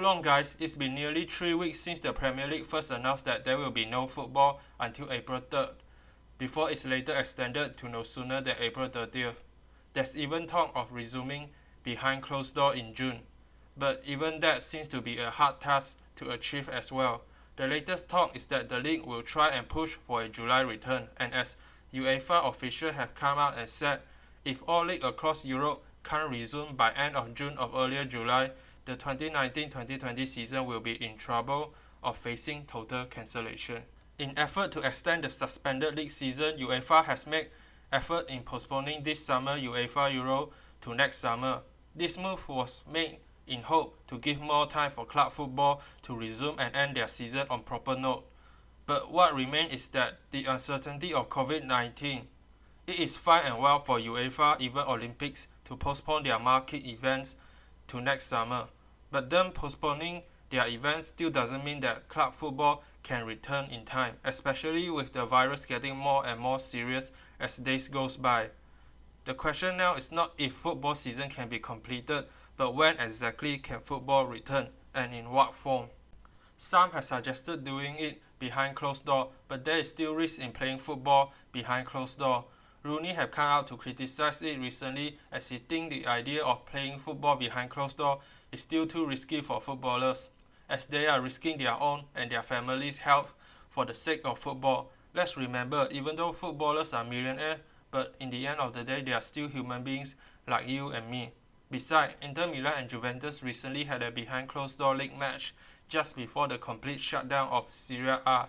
long, guys. It's been nearly 3 weeks since the Premier League first announced that there will be no football until April 3rd, before it's later extended to no sooner than April 30th. There's even talk of resuming behind closed door in June, but even that seems to be a hard task to achieve as well. The latest talk is that the league will try and push for a July return, and as UEFA officials have come out and said, if all leagues across Europe can't resume by end of June or earlier July, the 2019-2020 season will be in trouble of facing total cancellation. In effort to extend the suspended league season, UEFA has made effort in postponing this summer UEFA Euro to next summer. This move was made in hope to give more time for club football to resume and end their season on proper note. But what remains is that the uncertainty of COVID-19. It is fine and well for UEFA, even Olympics, to postpone their marquee events to next summer. But them postponing their events still doesn't mean that club football can return in time, especially with the virus getting more and more serious as days goes by. The question now is not if football season can be completed, but when exactly can football return and in what form. Some have suggested doing it behind closed door, but there is still risk in playing football behind closed door. Rooney have come out to criticize it recently as he thinks the idea of playing football behind closed door is still too risky for footballers, as they are risking their own and their families' health for the sake of football. Let's remember, even though footballers are millionaires, but in the end of the day they are still human beings like you and me. Besides, Inter Milan and Juventus recently had a behind closed door league match just before the complete shutdown of Serie A.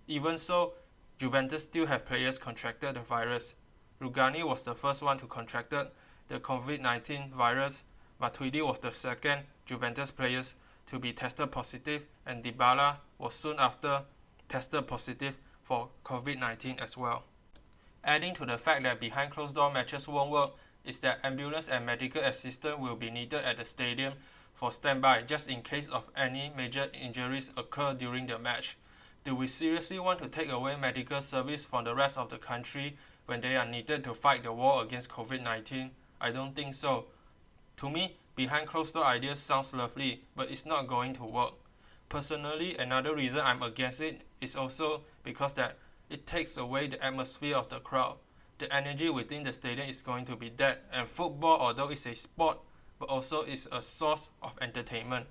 Even so, Juventus still have players contracted the virus. Rugani was the first one to contract the COVID-19 virus. Matuidi was the second Juventus player to be tested positive, and Dybala was soon after tested positive for COVID-19 as well. Adding to the fact that behind closed door matches won't work is that ambulance and medical assistance will be needed at the stadium for standby just in case of any major injuries occur during the match. Do we seriously want to take away medical service from the rest of the country when they are needed to fight the war against COVID-19? I don't think so. To me, behind closed door idea sounds lovely, but it's not going to work. Personally, another reason I'm against it is also because that it takes away the atmosphere of the crowd. The energy within the stadium is going to be dead, and football, although it's a sport, but also is a source of entertainment.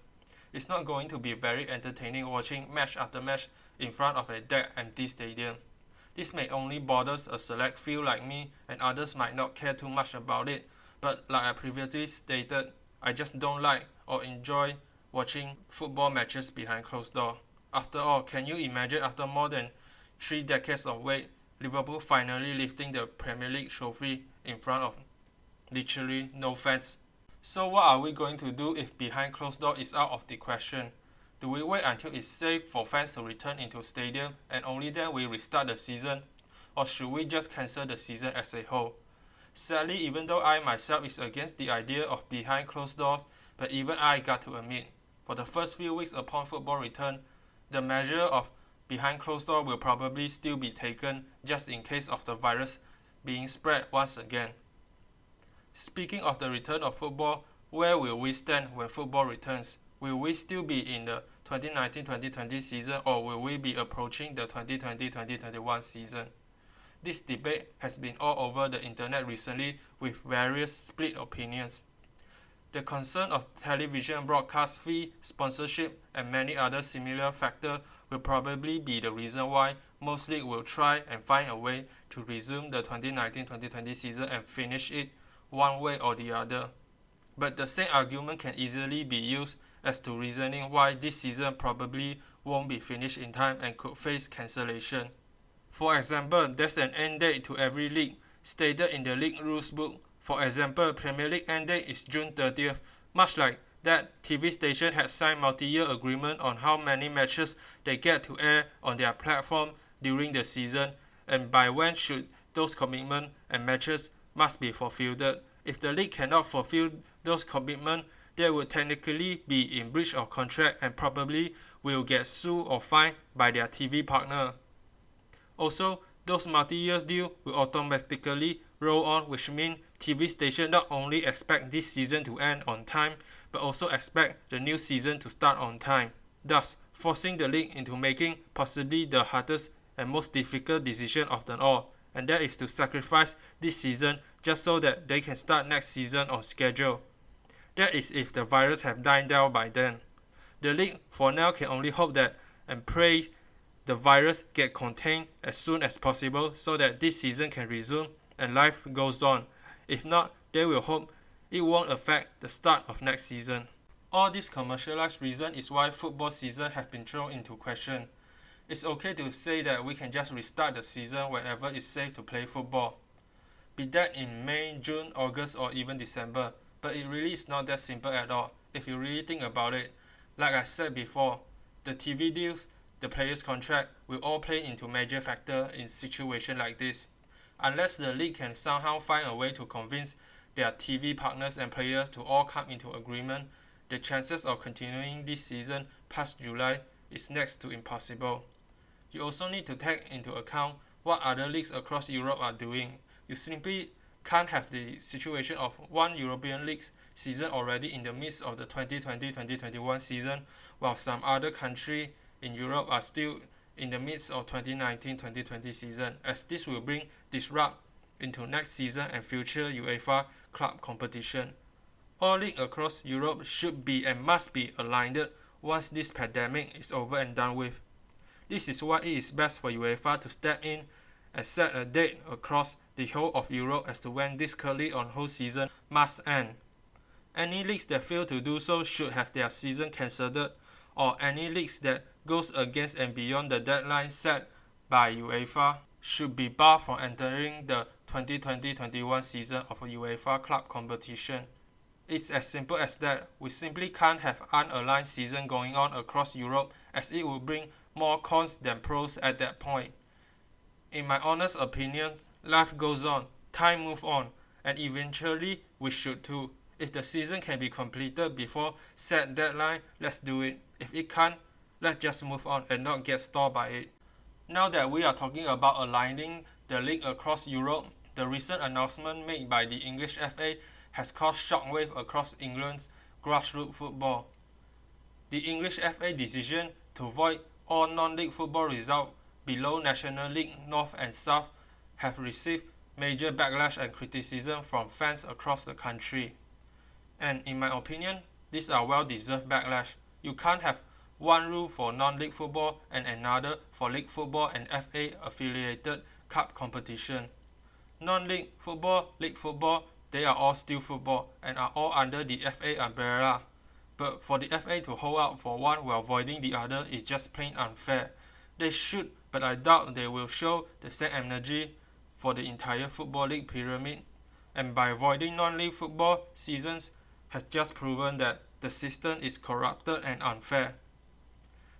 It's not going to be very entertaining watching match after match in front of a dead, empty stadium. This may only bother a select few like me, and others might not care too much about it, but like I previously stated, I just don't like or enjoy watching football matches behind closed door. After all, can you imagine after more than 3 decades of wait, Liverpool finally lifting the Premier League trophy in front of literally no fans? So what are we going to do if behind closed door is out of the question? Do we wait until it's safe for fans to return into stadium and only then we restart the season? Or should we just cancel the season as a whole? Sadly, even though I myself is against the idea of behind closed doors, but even I got to admit, for the first few weeks upon football return, the measure of behind closed door will probably still be taken just in case of the virus being spread once again. Speaking of the return of football, where will we stand when football returns? Will we still be in the 2019-2020 season, or will we be approaching the 2020-2021 season? This debate has been all over the internet recently with various split opinions. The concern of television broadcast fee, sponsorship, and many other similar factors will probably be the reason why most leagues will try and find a way to resume the 2019-2020 season and finish it one way or the other. But the same argument can easily be used as to reasoning why this season probably won't be finished in time and could face cancellation. For example, there's an end date to every league stated in the league rules book. For example, Premier League end date is June 30th. Much like that, TV station had signed multi-year agreement on how many matches they get to air on their platform during the season, and by when should those commitments and matches must be fulfilled. If the league cannot fulfill those commitments, they would technically be in breach of contract and probably will get sued or fined by their TV partner. Also, those multi-year deals will automatically roll on, which means TV stations not only expect this season to end on time, but also expect the new season to start on time, thus forcing the league into making possibly the hardest and most difficult decision of them all, and that is to sacrifice this season just so that they can start next season on schedule. That is if the virus have died down by then. The league for now can only hope that and pray the virus get contained as soon as possible so that this season can resume and life goes on. If not, they will hope it won't affect the start of next season. All this commercialized reason is why football season have been thrown into question. It's okay to say that we can just restart the season whenever it's safe to play football, be that in May, June, August or even December, but it really is not that simple at all if you really think about it. Like I said before, the TV deals, the players' contract will all play into major factor in situation like this. Unless the league can somehow find a way to convince their TV partners and players to all come into agreement, the chances of continuing this season past July is next to impossible. You also need to take into account what other leagues across Europe are doing. You simply can't have the situation of one European league's season already in the midst of the 2020-2021 season, while some other countries in Europe are still in the midst of 2019-2020 season, as this will bring disrupt into next season and future UEFA club competition. All leagues across Europe should be and must be aligned once this pandemic is over and done with. This is why it is best for UEFA to step in and set a date across the whole of Europe as to when this currently on hold season must end. Any leagues that fail to do so should have their season cancelled, or any leagues that goes against and beyond the deadline set by UEFA should be barred from entering the 2020-21 season of a UEFA club competition. It's as simple as that. We simply can't have unaligned season going on across Europe, as it will bring more cons than pros at that point. In my honest opinion, life goes on, time moves on, and eventually we should too. If the season can be completed before set deadline, let's do it. If it can't, let's just move on and not get stalled by it. Now that we are talking about aligning the league across Europe, the recent announcement made by the English FA has caused shockwave across England's grassroots football. The English FA decision to void all non-league football results below National League North and South have received major backlash and criticism from fans across the country. And in my opinion, these are well-deserved backlash. You can't have one rule for non-league football and another for league football and FA-affiliated cup competition. Non-league football, league football, they are all still football and are all under the FA umbrella. But for the FA to hold out for one while voiding the other is just plain unfair. They should, but I doubt they will show the same energy for the entire football league pyramid. And by voiding non-league football seasons has just proven that the system is corrupted and unfair.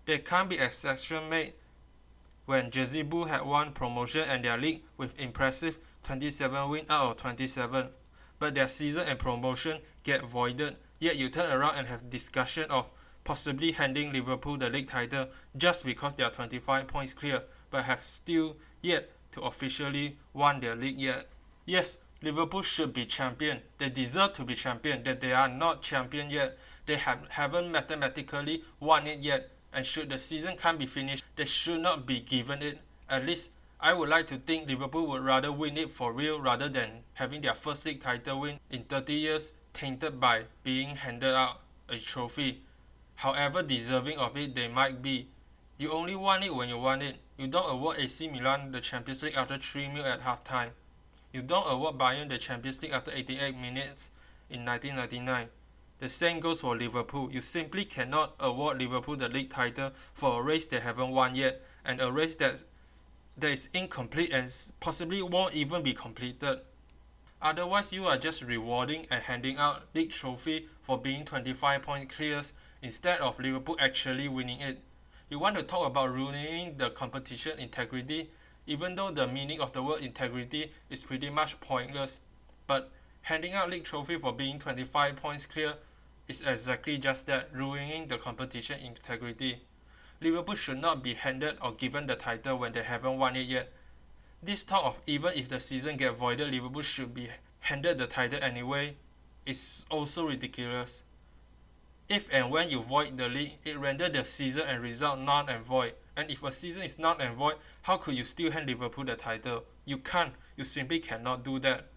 There can't be exception made when Jersey Bull had won promotion and their league with impressive 27 wins out of 27, but their season and promotion get voided, yet you turn around and have discussion of possibly handing Liverpool the league title just because they are 25 points clear, but have still yet to officially won their league yet. Yes, Liverpool should be champion. They deserve to be champion. That they are not champion yet. They haven't mathematically won it yet. And should the season can't be finished, they should not be given it. At least I would like to think Liverpool would rather win it for real rather than having their first league title win in 30 years tainted by being handed out a trophy. However deserving of it they might be. You only want it when you want it. You don't award AC Milan the Champions League after 3-0 at halftime. You don't award Bayern the Champions League after 88 minutes in 1999. The same goes for Liverpool. You simply cannot award Liverpool the league title for a race they haven't won yet, and a race that is incomplete and possibly won't even be completed. Otherwise, you are just rewarding and handing out league trophy for being 25 point clears instead of Liverpool actually winning it. You want to talk about ruining the competition integrity, even though the meaning of the word integrity is pretty much pointless. But handing out league trophy for being 25 points clear is exactly just that, ruining the competition integrity. Liverpool should not be handed or given the title when they haven't won it yet. This talk of even if the season gets voided, Liverpool should be handed the title anyway is also ridiculous. If and when you void the league, it renders the season and result null and void. And if a season is null and void, how could you still hand Liverpool the title? You can't. You simply cannot do that.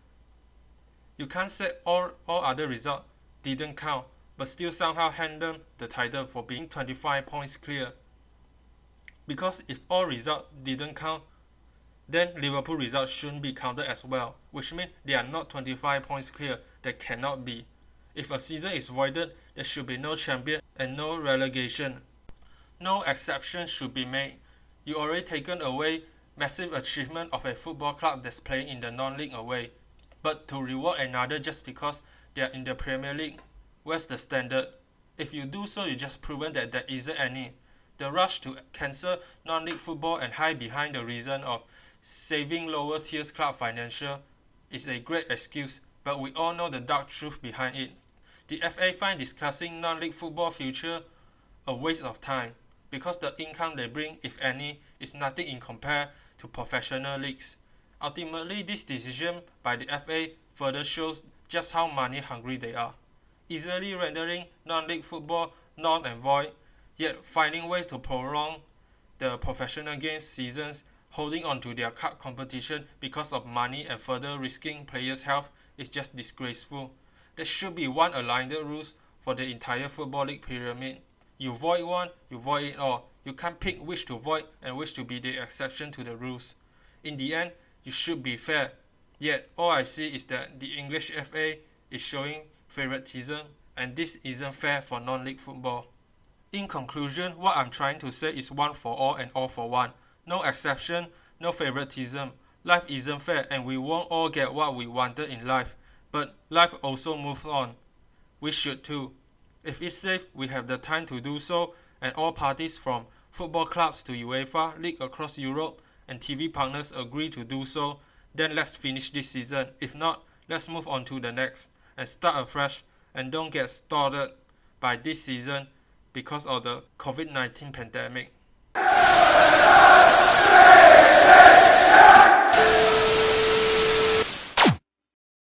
You can't say all other results didn't count, but still somehow hand them the title for being 25 points clear. Because if all results didn't count, then Liverpool results shouldn't be counted as well, which means they are not 25 points clear. They cannot be. If a season is voided, there should be no champion and no relegation. No exception should be made. You already taken away massive achievement of a football club that's playing in the non-league away. But to reward another just because they are in the Premier League, where's the standard? If you do so, you just proven that there isn't any. The rush to cancel non-league football and hide behind the reason of saving lower tiers club financial is a great excuse, but we all know the dark truth behind it. The FA find discussing non-league football future a waste of time because the income they bring, if any, is nothing in compare to professional leagues. Ultimately, this decision by the FA further shows just how money hungry they are, easily rendering non-league football null and void, yet finding ways to prolong the professional games seasons, holding on to their cup competition because of money and further risking players' health is just disgraceful. There should be one aligned rules for the entire football league pyramid. You void one, you void it all. You can't pick which to void and which to be the exception to the rules. In the end, you should be fair. Yet, all I see is that the English FA is showing favoritism, and this isn't fair for non-league football. In conclusion, what I'm trying to say is one for all and all for one. No exception, no favoritism. Life isn't fair and we won't all get what we wanted in life. But life also moves on. We should too. If it's safe, we have the time to do so, and all parties from football clubs to UEFA, league across Europe, and TV partners agree to do so, then let's finish this season. If not, let's move on to the next, and start afresh, and don't get started by this season because of the COVID-19 pandemic.